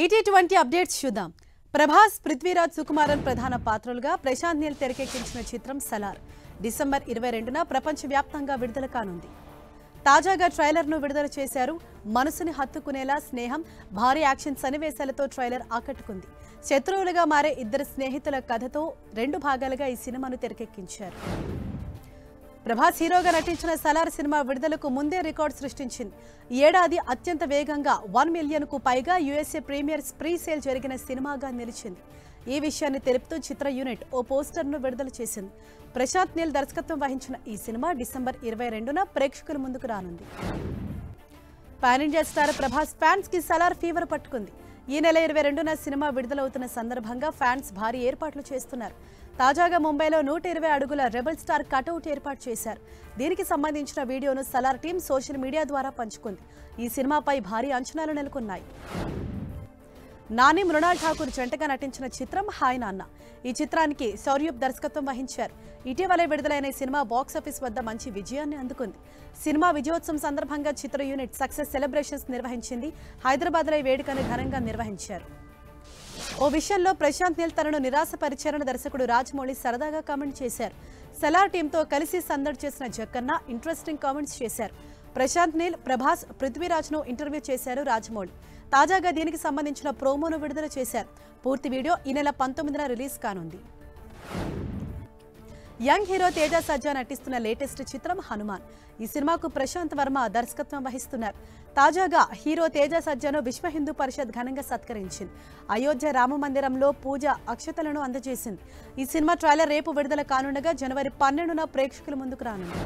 ET20 updates చూద్దాం. ప్రభాస్, పృథ్వీరాజ్ సుకుమారన్ ప్రధాన పాత్రలుగా ప్రశాంత్ నీల్ తెరకెక్కించిన చిత్రం సలార్ డిసెంబర్ 22న ప్రపంచవ్యాప్తంగా విడుదల కానుంది. తాజాగా ట్రైలర్ను విడుదల చేశారు. మనసుని హత్తుకునేలా స్నేహం, భారీ యాక్షన్ సన్నివేశాలతో ట్రైలర్ ఆకట్టుకుంది. శత్రువులుగా మారే ఇద్దరు స్నేహితుల కథతో 2 భాగాలుగా ఈ సినిమాను తెరకెక్కించారు. ప్రభాస్ హీరోగా నటించిన సలార్ సినిమా విడుదలకు ముందే రికార్డు సృష్టించింది. ఈ ఏడాది అత్యంత వేగంగా 1 మిలియన్కు పైగా USA ప్రీమియర్ ప్రీ సేల్ జరిగిన సినిమాగా నిలిచింది. ఈ విషయాన్ని తెలుపుతూ చిత్ర యూనిట్ ఓ పోస్టర్ను విడుదల చేసింది. ప్రశాంత్ నీల్ దర్శకత్వం వహించిన ఈ సినిమా డిసెంబర్ 22న ప్రేక్షకుల ముందుకు రానుంది. Pan India star Prabhas fans కి సలార్ ఫీవర్ పట్టుకుంది. ఈ నెల 22న సినిమా విడుదలవుతున్న సందర్భంగా ఫ్యాన్స్ భారీ ఏర్పాట్లు చేస్తున్నారు. తాజాగా ముంబైలో 120 అడుగుల రెబల్ స్టార్ కటౌట్ ఏర్పాటు చేశారు. దీనికి సంబంధించిన వీడియోను సలార్ టీం సోషల్ మీడియా ద్వారా పంచుకుంది. ఈ సినిమాపై భారీ అంచనాలు నెలకొన్నాయి. నాని, మృణాల్ ఠాకూర్ జంటగా నటించిన చిత్రం హాయ్ నాన్న. ఈ చిత్రానికి సౌర్యబ్ దర్శకత్వం వహించారు. ఇటీవలే విడుదలైన ఈ సినిమా బాక్సాఫీస్ వద్ద మంచి విజయాన్ని అందుకుంది. సినిమా విజయోత్సవం సందర్భంగా చిత్ర యూనిట్ సక్సెస్ సెలబ్రేషన్స్ నిర్వహించింది. హైదరాబాద్లో ఈ వేడుకను ఘనంగా నిర్వహించారు. ఓ విషయంలో ప్రశాంత్ నీల్ తనను నిరాశపరిచారని దర్శకుడు రాజమౌళి సరదాగా కామెంట్ చేశారు. సలార్ టీంతో కలిసి సందడి చేసిన జక్కన్న ఇంట్రెస్టింగ్ కామెంట్స్ చేశారు. ప్రశాంత్ నీల్, ప్రభాస్, పృథ్వీరాజ్ను ఇంటర్వ్యూ చేశారు రాజమౌళి. తాజాగా దీనికి సంబంధించిన ప్రోమోను విడుదల చేశారు. పూర్తి వీడియో ఈ నెల 19న రిలీజ్ కానుంది. యంగ్ హీరో తేజ సజ్జా నటిస్తున్న లేటెస్ట్ చిత్రం హనుమాన్. ఈ సినిమాకు ప్రశాంత్ వర్మ దర్శకత్వం వహిస్తున్నారు. తాజాగా హీరో తేజ సజ్జాను విశ్వ హిందూ పరిషత్ ఘనంగా సత్కరించింది. అయోధ్య రామ మందిరంలో పూజ అక్షతలను అందజేసింది. ఈ సినిమా ట్రైలర్ రేపు విడుదల కానుండగా జనవరి 12న ప్రేక్షకుల ముందుకు రానుంది.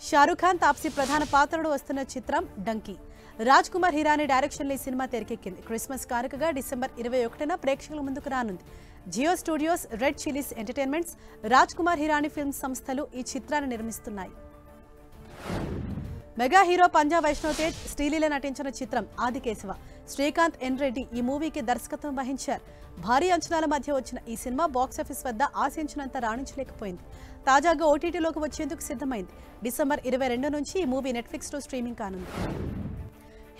షారుఖ్ ఖాన్, తాప్సీ ప్రధాన పాత్రలో వస్తున్న చిత్రం డంకీ. రాజ్ కుమార్ హిరానీ డైరెక్షన్లో ఈ సినిమా తెరకెక్కింది. క్రిస్మస్ కానుకగా డిసెంబర్ 21న ప్రేక్షకుల ముందుకు రానుంది. Jio studios, Red Chillies Entertainments, Raj Kumar Hirani films సంస్థలు ఈ చిత్రాన్ని నిర్మిస్తున్నాయి. మెగా హీరో పంజా వైష్ణవ్ తేజ్, శ్రీలీల నటించిన చిత్రం ఆదికేశవ. శ్రీకాంత్ ఎన్ రెడ్డి ఈ మూవీకి దర్శకత్వం వహించారు. భారీ అంచనాల మధ్య వచ్చిన ఈ సినిమా బాక్సాఫీస్ వద్ద ఆశించినంత రాణించలేకపోయింది. తాజాగా ఓటీటీలోకి వచ్చేందుకు సిద్ధమైంది. డిసెంబర్ 22 నుంచి ఈ మూవీ నెట్ఫ్లిక్స్లో స్ట్రీమింగ్ కానుంది.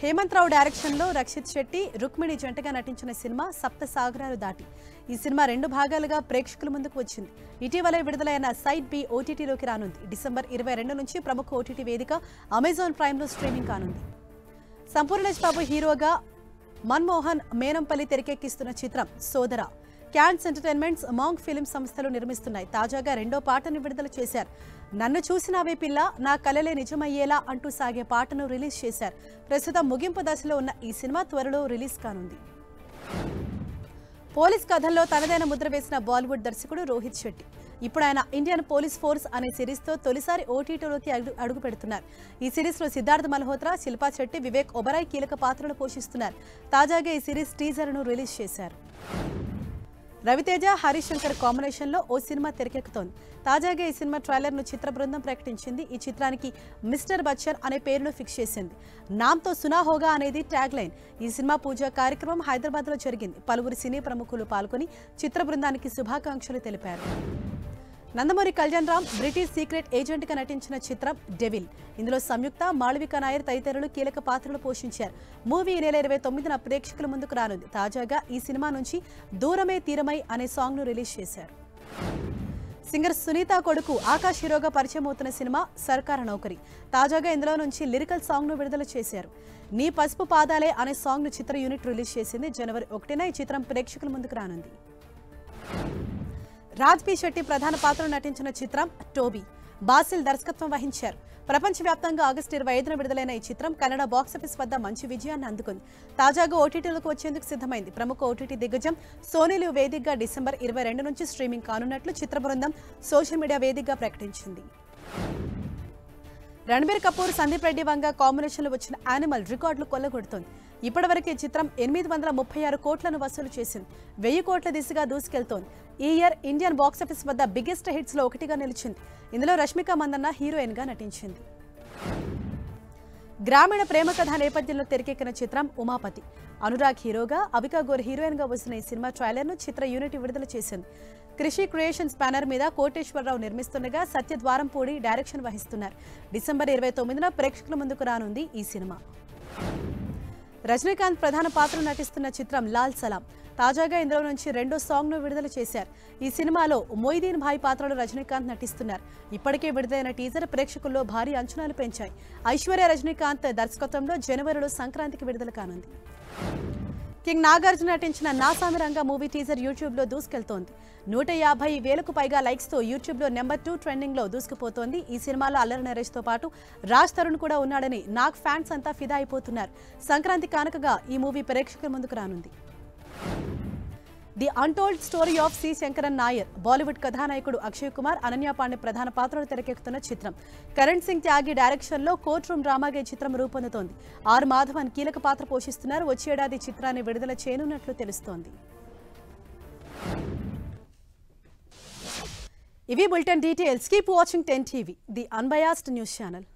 హేమంత్ రావు డైరెక్షన్లో రక్షిత్ శెట్టి, రుక్మిణి జంటగా నటించిన సినిమా సప్త సాగరాలు దాటి. ఈ సినిమా 2 భాగాలుగా ప్రేక్షకుల ముందుకు వచ్చింది. ఇటీవలే విడుదలైన సైట్ బి ఓటీటీలోకి రానుంది. డిసెంబర్ 22 నుంచి ప్రముఖ ఓటీటీ వేదిక అమెజాన్ ప్రైమ్లో స్ట్రీమింగ్ కానుంది. సంపూర్ణేష్ బాబు హీరోగా మన్మోహన్ మేనంపల్లి తెరకెక్కిస్తున్న చిత్రం సోదర. క్యాన్స్ ఎంటర్టైన్మెంట్స్, మాంగ్ ఫిలిం సంస్థలు నిర్మిస్తున్నాయి. తాజాగా 2వ పాటను విడుదల చేశారు. నన్ను చూసినావే పిల్ల, నా కలలే నిజమయ్యేలా అంటూ సాగే పాటను రిలీజ్ చేశారు. ప్రస్తుతం ముగింపు దశలో ఉన్న ఈ సినిమా త్వరలో రిలీజ్ కానుంది. పోలీస్ కథల్లో తనదైన ముద్ర వేసిన బాలీవుడ్ దర్శకుడు రోహిత్ శెట్టి ఇప్పుడు ఆయన ఇండియన్ పోలీస్ ఫోర్స్ అనే సిరీస్తో తొలిసారి ఓటీటీలోకి అడుగు పెడుతున్నారు. ఈ సిరీస్లో సిద్ధార్థ్ మల్హోత్రా, శిల్పా శెట్టి, వివేక్ ఒబరాయ్ కీలక పాత్రలు పోషిస్తున్నారు. తాజాగా ఈ సిరీస్ టీజర్ను రిలీజ్ చేశారు. రవితేజ, హరీష్ శంకర్ కాంబినేషన్లో ఓ సినిమా తెరకెక్కుతోంది. తాజాగా ఈ సినిమా ట్రైలర్ను చిత్ర బృందం ప్రకటించింది. ఈ చిత్రానికి మిస్టర్ బచ్చన్ అనే పేరును ఫిక్స్ చేసింది. నామ్తో సునా హోగా అనేది ట్యాగ్ లైన్. ఈ సినిమా పూజా కార్యక్రమం హైదరాబాద్లో జరిగింది. పలువురు సినీ ప్రముఖులు పాల్గొని చిత్ర బృందానికి శుభాకాంక్షలు తెలిపారు. నందమూరి కళ్యాణ్ రామ్ బ్రిటిష్ సీక్రెట్ ఏజెంట్గా నటించిన చిత్రం డెవిల్. ఇందులో సంయుక్త, మాళవిక నాయర్ తదితరులు కీలక పాత్రలు పోషించారు. మూవీ ఈ నెల 29న ప్రేక్షకుల ముందుకు రానుంది. తాజాగా ఈ సినిమా నుంచి దూరమే తీరమై అనే సాంగ్ను రిలీజ్ చేశారు. సింగర్ సునీత కొడుకు ఆకాష్ హీరోగా పరిచయం అవుతున్న సినిమా సర్కార నౌకరి. తాజాగా ఇందులో నుంచి లిరికల్ సాంగ్ను విడుదల చేశారు. నీ పసుపు పాదాలే అనే సాంగ్ను చిత్ర యూనిట్ రిలీజ్ చేసింది. జనవరి 1న ఈ చిత్రం ప్రేక్షకుల ముందుకు రానుంది. రాజ్ బి శెట్టి ప్రధాన పాత్రలో నటించిన చిత్రం టోబీ. బాసిల్ దర్శకత్వం వహించారు. ప్రపంచవ్యాప్తంగా ఆగస్టు 25న విడుదలైన ఈ చిత్రం కన్నడ బాక్సాఫీస్ వద్ద మంచి విజయాన్ని అందుకుంది. తాజాగా ఓటీటీలోకి వచ్చేందుకు సిద్ధమైంది. ప్రముఖ ఓటీటీ దిగ్గజం సోనీ లివ్ వేదికగా డిసెంబర్ 22 నుంచి స్ట్రీమింగ్ కానున్నట్లు చిత్ర బృందం సోషల్ మీడియా వేదికగా ప్రకటించింది. రణబీర్ కపూర్, సందీప్ రెడ్డి వంగ కాంబినేషన్లో వచ్చిన యానిమల్ రికార్డులు కొల్లగొడుతోంది. ఇప్పటివరకు ఈ చిత్రం 836 కోట్లను వసూలు చేసింది. 1000 కోట్ల దిశగా దూసుకెళ్తోంది. ఈ ఇయర్ ఇండియన్ బాక్సాఫీస్ వద్ద బిగ్గెస్ట్ హిట్స్లో ఒకటిగా నిలిచింది. ఇందులో రష్మిక మందన్న హీరోయిన్గా నటించింది. గ్రామీణ ప్రేమ కథ నేపథ్యంలో తెరకెక్కిన చిత్రం ఉమాపతి. అనురాగ్ హీరోగా, అవికా గోర్ హీరోయిన్గా వచ్చిన ఈ సినిమా ట్రైలర్ను చిత్ర యూనిట్ విడుదల చేసింది. కృషి క్రియేషన్స్ బ్యానర్ మీద కోటేశ్వరరావు నిర్మిస్తుండగా సత్యద్వారంపూడి డైరెక్షన్ వహిస్తున్నారు. డిసెంబర్ 29న ప్రేక్షకుల ముందుకు రానుంది ఈ సినిమా. రజనీకాంత్ ప్రధాన పాత్ర నటిస్తున్న చిత్రం లాల్ సలాం. తాజాగా ఇందులో నుంచి రెండో సాంగ్ ను విడుదల చేశారు. ఈ సినిమాలో మొయిదీన్ భాయ్ పాత్రలో రజనీకాంత్ నటిస్తున్నారు. ఇప్పటికే విడుదలైన టీజర్ ప్రేక్షకుల్లో భారీ అంచనాలు పెంచాయి. ఐశ్వర్య రజనీకాంత్ దర్శకత్వంలో జనవరిలో సంక్రాంతికి విడుదల కానుంది. కింగ్ నాగార్జున నటించిన నా సామిరంగా మూవీ టీజర్ యూట్యూబ్లో దూసుకెళ్తోంది. 150,000కు పైగా లైక్స్తో యూట్యూబ్లో నెంబర్ 2 ట్రెండింగ్లో దూసుకుపోతోంది. ఈ సినిమాలో అల్లరి నరేష్తో పాటు రాజ్ తరుణ్ కూడా ఉన్నాడని నాగ్ ఫ్యాన్స్ అంతా ఫిదా అయిపోతున్నారు. సంక్రాంతి కానుకగా ఈ మూవీ ప్రేక్షకుల ముందుకు రానుంది. The untold story of C Sankaran Nair. Bollywood కథానాయకుడు అక్షయ్ కుమార్, అనన్య పాండే ప్రధాన పాత్రలు తెరకెక్కుతున్న చిత్రం. కరణ్ సింగ్ త్యాగి డైరెక్షన్లో కోర్ట్ రూమ్ డ్రామాగా ఈ చిత్రం రూపొందుతోంది. ఆర్ మాధవన్ కీలక పాత్ర పోషిస్తున్నారు. వచ్చే ఏడాది చిత్రాన్ని విడుదల చేయనున్నట్లు తెలుస్తోంది. ఇవి bulletin details. Keep watching 10 TV, the unbiased news channel.